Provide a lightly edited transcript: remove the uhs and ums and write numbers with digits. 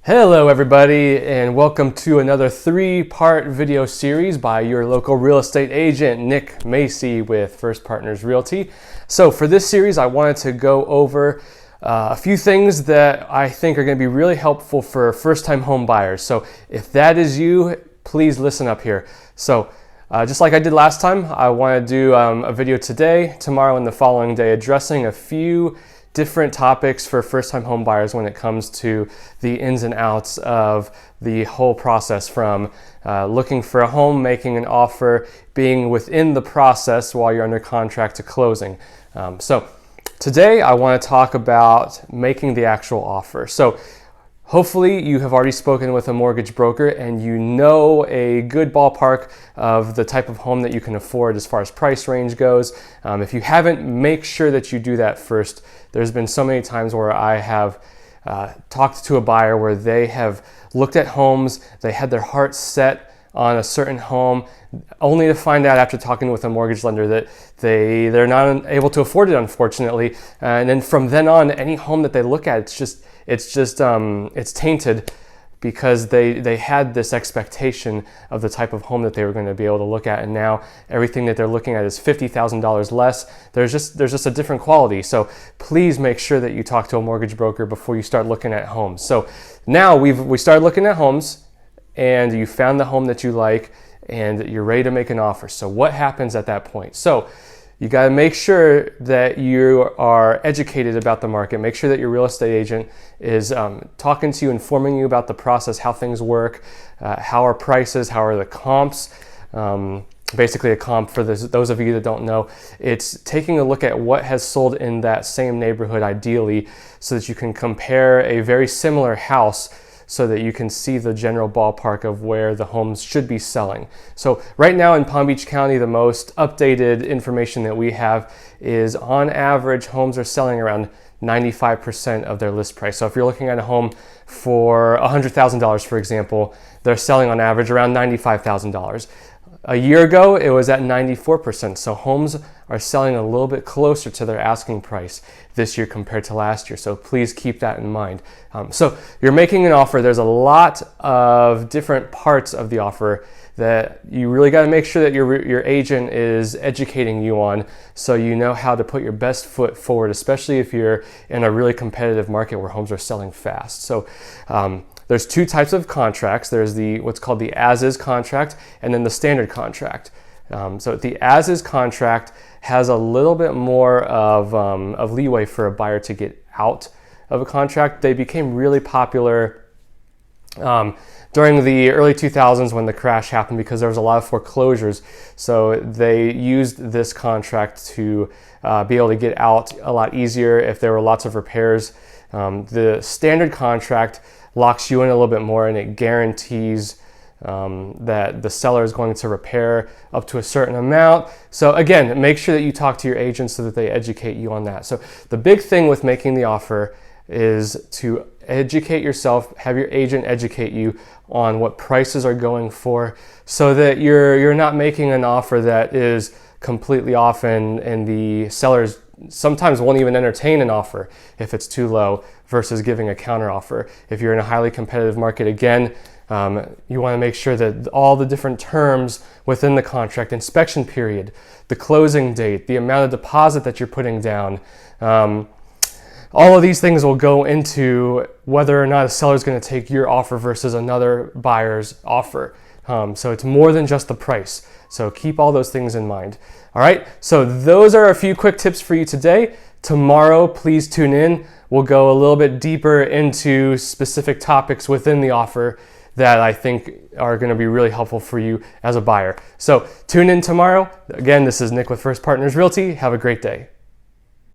Hello everybody, and welcome to another three-part video series by your local real estate agent, Nick Macy with First Partners Realty. So for this series, I wanted to go over a few things that I think are going to be really helpful for first-time home buyers. So if that is you, please listen up here. So just like I did last time, I want to do a video today, tomorrow, and the following day addressing a few different topics for first-time home buyers when it comes to the ins and outs of the whole process from looking for a home, making an offer, being within the process while you're under contract to closing. So today I want to talk about making the actual offer. So hopefully you have already spoken with a mortgage broker and you know a good ballpark of the type of home that you can afford as far as price range goes. If you haven't, make sure that you do that first. There's been so many times where I have talked to a buyer where they have looked at homes, they had their heart set on a certain home, only to find out after talking with a mortgage lender that they're not able to afford it, unfortunately. And then from then on, any home that they look at, it's tainted because they had this expectation of the type of home that they were going to be able to look at, and now everything that they're looking at is $50,000 less. There's just a different quality. So please make sure that you talk to a mortgage broker before you start looking at homes. So now we started looking at homes, and you found the home that you like, and you're ready to make an offer. So what happens at that point? So you got to make sure that you are educated about the market. Make sure that your real estate agent is talking to you, informing you about the process, how things work, how are prices, how are the comps. Basically a comp, for those of you that don't know, it's taking a look at what has sold in that same neighborhood ideally so that you can compare a very similar house so that you can see the general ballpark of where the homes should be selling. So right now in Palm Beach County, the most updated information that we have is on average, homes are selling around 95% of their list price. So if you're looking at a home for $100,000, for example, they're selling on average around $95,000. A year ago, it was at 94%. So homes are selling a little bit closer to their asking price this year compared to last year. So please keep that in mind. So you're making an offer. There's a lot of different parts of the offer that you really got to make sure that your agent is educating you on, so you know how to put your best foot forward, especially if you're in a really competitive market where homes are selling fast. So there's two types of contracts. There's what's called the as-is contract and then the standard contract. So the as-is contract has a little bit more of leeway for a buyer to get out of a contract. They became really popular during the early 2000s when the crash happened because there was a lot of foreclosures. So they used this contract to be able to get out a lot easier if there were lots of repairs. The standard contract locks you in a little bit more, and it guarantees that the seller is going to repair up to a certain amount. So again, make sure that you talk to your agent so that they educate you on that. So the big thing with making the offer is to educate yourself, have your agent educate you on what prices are going for, so that you're not making an offer that is completely off, and the sellers sometimes won't even entertain an offer if it's too low versus giving a counter offer. If you're in a highly competitive market, again, you want to make sure that all the different terms within the contract, inspection period, the closing date, the amount of deposit that you're putting down, all of these things will go into whether or not a seller is going to take your offer versus another buyer's offer. So it's more than just the price. So keep all those things in mind. All right, so those are a few quick tips for you today. Tomorrow, please tune in. We'll go a little bit deeper into specific topics within the offer that I think are going to be really helpful for you as a buyer. So tune in tomorrow. Again, this is Nick with First Partners Realty. Have a great day.